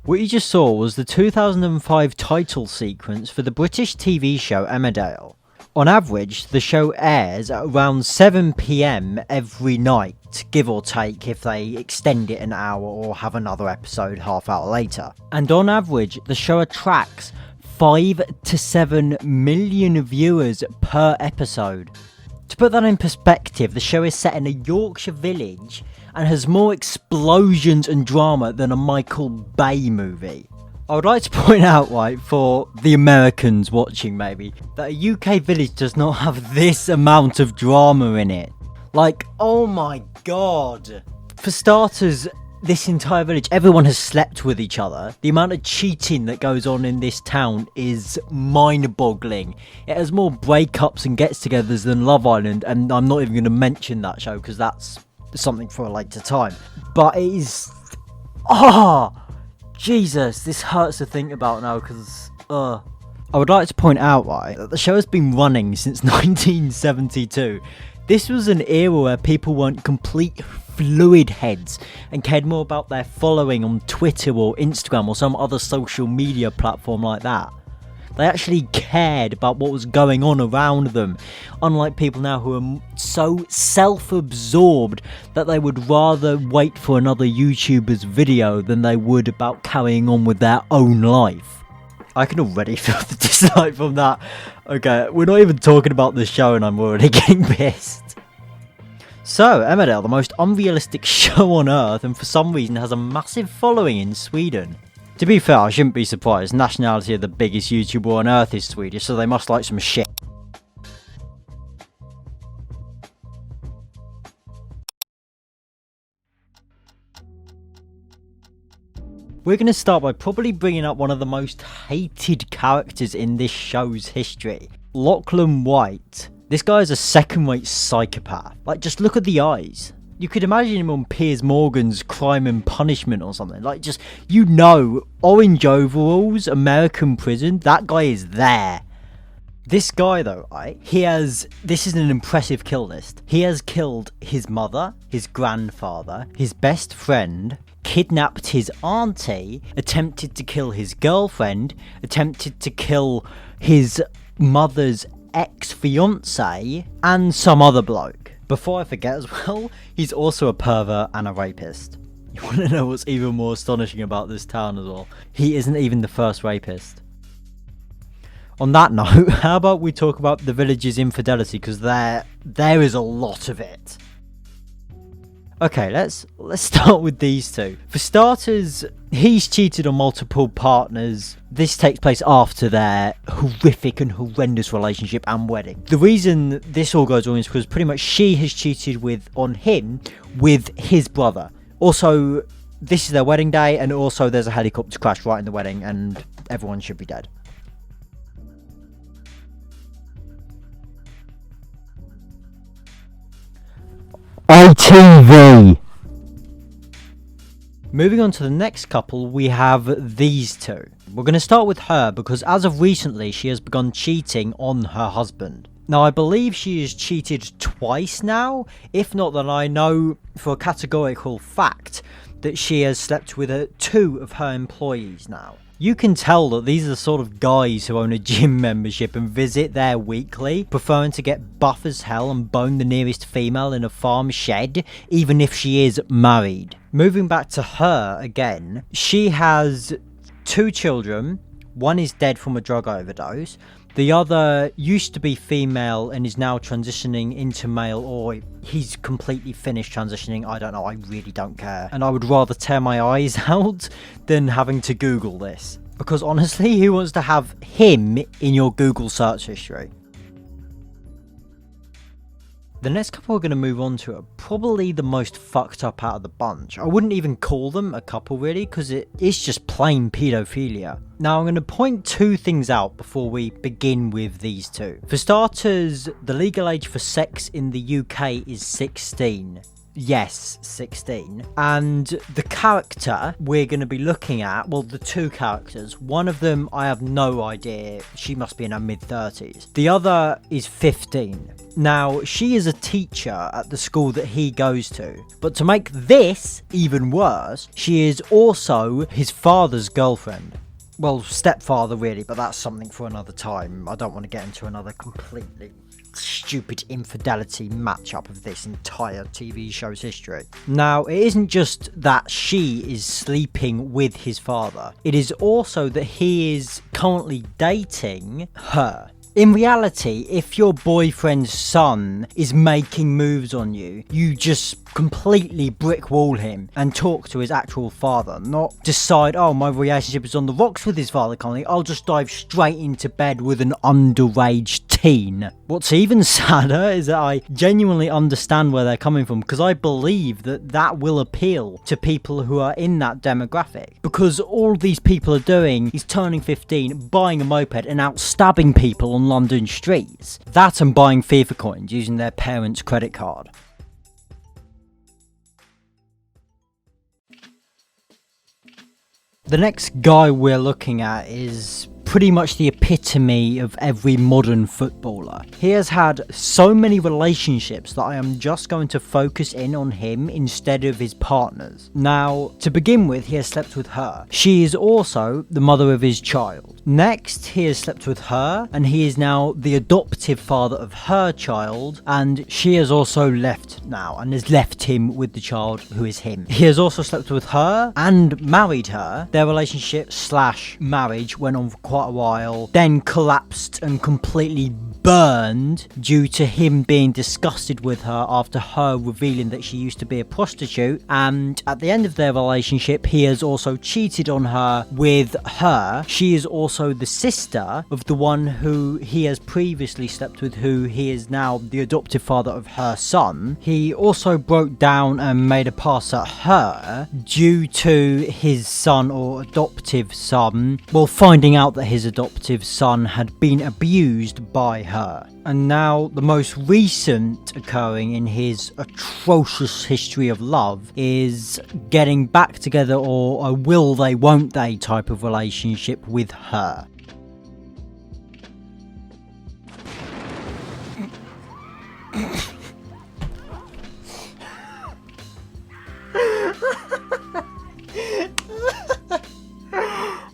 What you just saw was the 2005 title sequence for the British TV show Emmerdale. On average, the show airs at around 7 PM every night, give or take if they extend it an hour or have another episode half hour later. And on average, the show attracts 5 to 7 million viewers per episode. To put that in perspective, the show is set in a Yorkshire village and has more explosions and drama than a Michael Bay movie. I would like to point out, right, for the Americans watching maybe, that a UK village does not have this amount of drama in it. Like, oh my god. For starters, this entire village, everyone has slept with each other. The amount of cheating that goes on in this town is mind-boggling. It has more breakups and gets-togethers than Love Island, and I'm not even going to mention that show because that's something for a later time. But it is... Jesus, this hurts to think about now because... I would like to point out, right, that the show has been running since 1972. This was an era where people weren't complete fluid heads and cared more about their following on Twitter or Instagram or some other social media platform like that. They actually cared about what was going on around them, unlike people now who are so self-absorbed that they would rather wait for another YouTuber's video than they would about carrying on with their own life. I can already feel the dislike from that. Okay, we're not even talking about the show and I'm already getting pissed. So, Emmerdale, the most unrealistic show on earth, and for some reason has a massive following in Sweden. To be fair, I shouldn't be surprised. Nationality of the biggest YouTuber on earth is Swedish, so they must like some shit. We're going to start by probably bringing up one of the most hated characters in this show's history. Lachlan White. This guy is a second-rate psychopath. Like, just look at the eyes. You could imagine him on Piers Morgan's Crime and Punishment or something. Like, just, you know, orange overalls, American prison, that guy is there. This guy, though, right, this is an impressive kill list. He has killed his mother, his grandfather, his best friend, kidnapped his auntie, attempted to kill his girlfriend, attempted to kill his mother's ex-fiance, and some other bloke. Before I forget as well, he's also a pervert and a rapist. You want to know what's even more astonishing about this town as well? He isn't even the first rapist. On that note, how about we talk about the village's infidelity, because there is a lot of it. Okay, let's start with these two. For starters, he's cheated on multiple partners. This takes place after their horrific and horrendous relationship and wedding. The reason this all goes on is because pretty much she has cheated on him with his brother. Also, this is their wedding day, and also there's a helicopter crash right in the wedding, and everyone should be dead. ITV. Moving on to the next couple, we have these two. We're going to start with her because as of recently she has begun cheating on her husband. Now I believe she has cheated twice now, if not then I know for a categorical fact that she has slept with 2 of her employees now. You can tell that these are the sort of guys who own a gym membership and visit there weekly, preferring to get buff as hell and bone the nearest female in a farm shed, even if she is married. Moving back to her again, she has 2 children. One is dead from a drug overdose. The other used to be female and is now transitioning into male, or he's completely finished transitioning. I don't know, I really don't care. And I would rather tear my eyes out than having to Google this. Because honestly, who wants to have him in your Google search history? The next couple we're going to move on to are probably the most fucked up out of the bunch. I wouldn't even call them a couple really, because it is just plain paedophilia. Now I'm going to point two things out before we begin with these two. For starters, the legal age for sex in the UK is 16. Yes, 16. And the character we're going to be looking at, well, the two characters, one of them I have no idea, she must be in her mid-30s. The other is 15. Now, she is a teacher at the school that he goes to, but to make this even worse, she is also his father's girlfriend. Well, stepfather really, but that's something for another time. I don't want to get into another completely stupid infidelity matchup of this entire TV show's history. Now, it isn't just that she is sleeping with his father, it is also that he is currently dating her. In reality, if your boyfriend's son is making moves on you, you just completely brick wall him and talk to his actual father, not decide, oh, my relationship is on the rocks with his father currently, I'll just dive straight into bed with an underage teen. What's even sadder is that I genuinely understand where they're coming from, because I believe that that will appeal to people who are in that demographic, because all these people are doing is turning 15, buying a moped and out stabbing people on London streets. That and buying FIFA coins using their parents' credit card. The next guy we're looking at is pretty much the epitome of every modern footballer. He has had so many relationships that I am just going to focus in on him instead of his partners. Now, to begin with, he has slept with her. She is also the mother of his child. Next, he has slept with her, and he is now the adoptive father of her child, and she has also left now, and has left him with the child who is him. He has also slept with her and married her. Their relationship / marriage went on for quite a while, then collapsed and completely burned due to him being disgusted with her after her revealing that she used to be a prostitute. And at the end of their relationship, he has also cheated on her with her. She is also the sister of the one who he has previously slept with, who he is now the adoptive father of her son. He also broke down and made a pass at her due to his son, or adoptive son, well, finding out that his adoptive son had been abused by her. And now the most recent occurring in his atrocious history of love is getting back together, or a will they won't they type of relationship with her.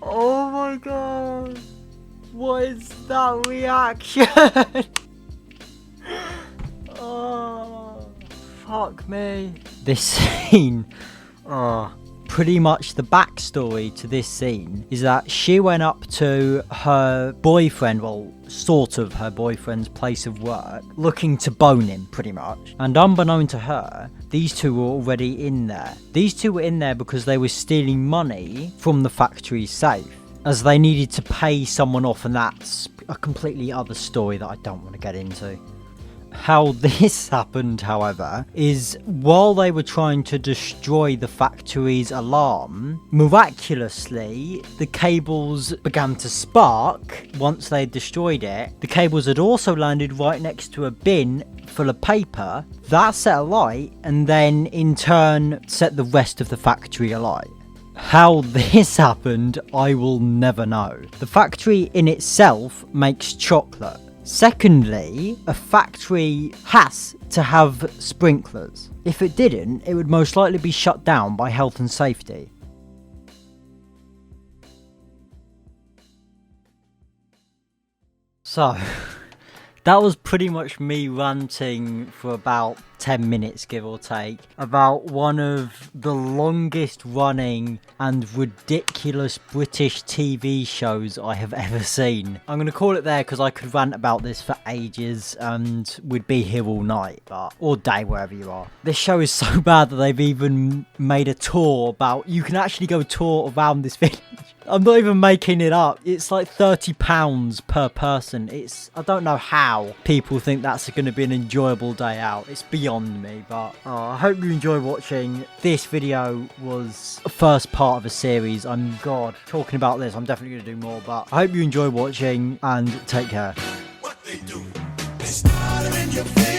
Oh my god, what is that reaction? Oh, fuck me. This scene, pretty much the backstory to this scene is that she went up to her boyfriend, well, sort of her boyfriend's place of work, looking to bone him, pretty much. And unbeknown to her, these two were already in there. These two were in there because they were stealing money from the factory safe, as they needed to pay someone off, and that's a completely other story that I don't want to get into. How this happened, however, is while they were trying to destroy the factory's alarm, miraculously, the cables began to spark once they had destroyed it. The cables had also landed right next to a bin full of paper. That set alight, and then in turn set the rest of the factory alight. How this happened, I will never know. The factory in itself makes chocolate. Secondly, a factory has to have sprinklers. If it didn't, it would most likely be shut down by health and safety. So, that was pretty much me ranting for about 10 minutes, give or take, about one of the longest running and ridiculous British TV shows I have ever seen. I'm going to call it there because I could rant about this for ages and we'd be here all night, or day, wherever you are. This show is so bad that they've even made a tour about, you can actually go tour around this village. I'm not even making it up. It's like £30 per person. I don't know how people think that's going to be an enjoyable day out. It's beyond me, but I hope you enjoy watching. This video was the first part of a series. God, talking about this, I'm definitely going to do more, but I hope you enjoy watching and take care. What they do, they start in your face.